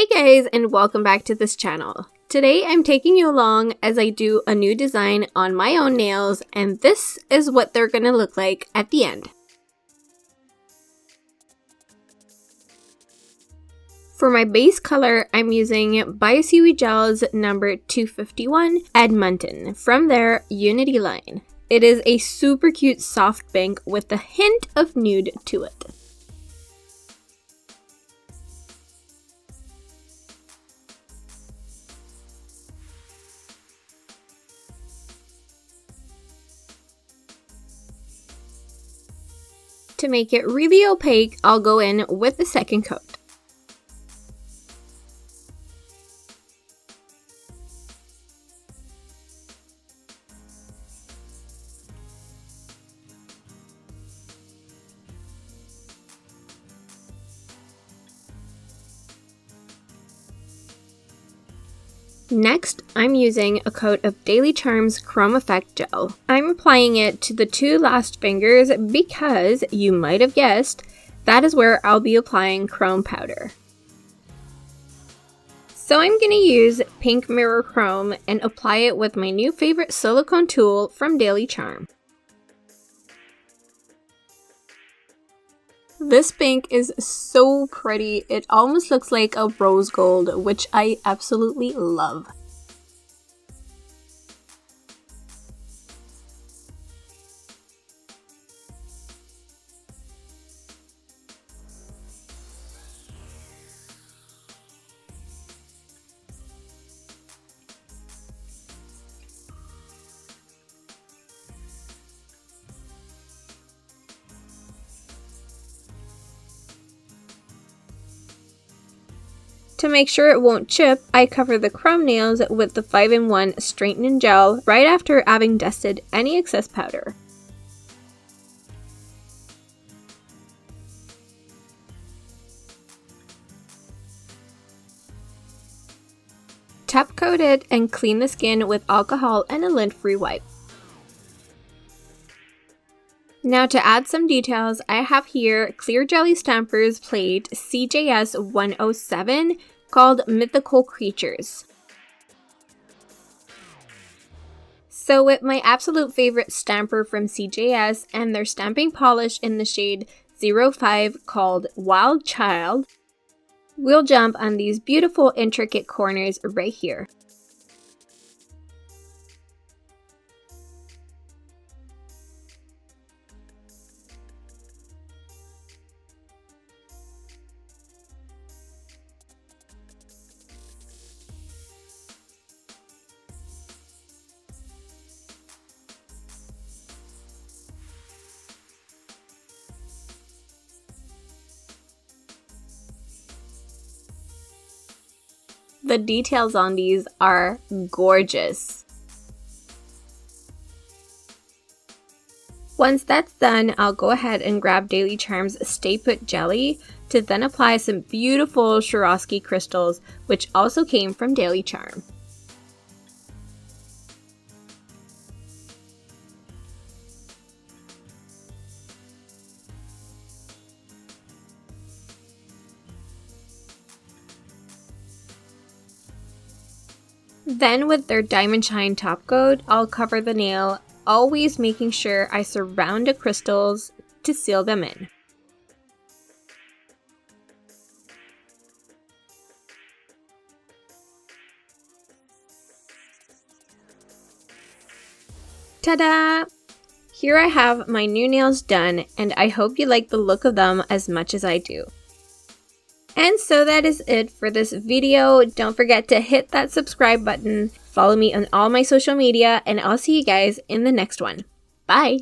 Hey guys, and welcome back to this channel. Today I'm taking you along as I do a new design on my own nails, and this is what they're gonna look like at the end. For my base color, I'm using by Seaweed Gel's number 251 Edmonton from their Unity line. It is a super cute soft pink with a hint of nude to it. To make it really opaque, I'll go in with the second coat. Next, I'm using a coat of Daily Charme's Chrome Effect Gel. I'm applying it to the two last fingers because, you might have guessed, that is where I'll be applying chrome powder. So I'm going to use Pink Mirror Chrome and apply it with my new favorite silicone tool from Daily Charme. This pink is so pretty, it almost looks like a rose gold, which I absolutely love. To make sure it won't chip, I cover the chrome nails with the 5-in-1 straightening gel right after having dusted any excess powder. Top coat it and clean the skin with alcohol and a lint-free wipe. Now to add some details, I have here Clear Jelly Stampers plate CJS 107 called Mythical Creatures. So with my absolute favorite stamper from CJS and their stamping polish in the shade 05 called Wild Child, we'll jump on these beautiful intricate corners right here. The details on these are gorgeous. Once that's done, I'll go ahead and grab Daily Charme's Stay Put Jelly to then apply some beautiful Swarovski crystals, which also came from Daily Charme. Then with their Diamond Shine top coat, I'll cover the nail, always making sure I surround the crystals to seal them in. Ta-da! Here I have my new nails done, and I hope you like the look of them as much as I do. And so that is it for this video. Don't forget to hit that subscribe button, follow me on all my social media, and I'll see you guys in the next one. Bye!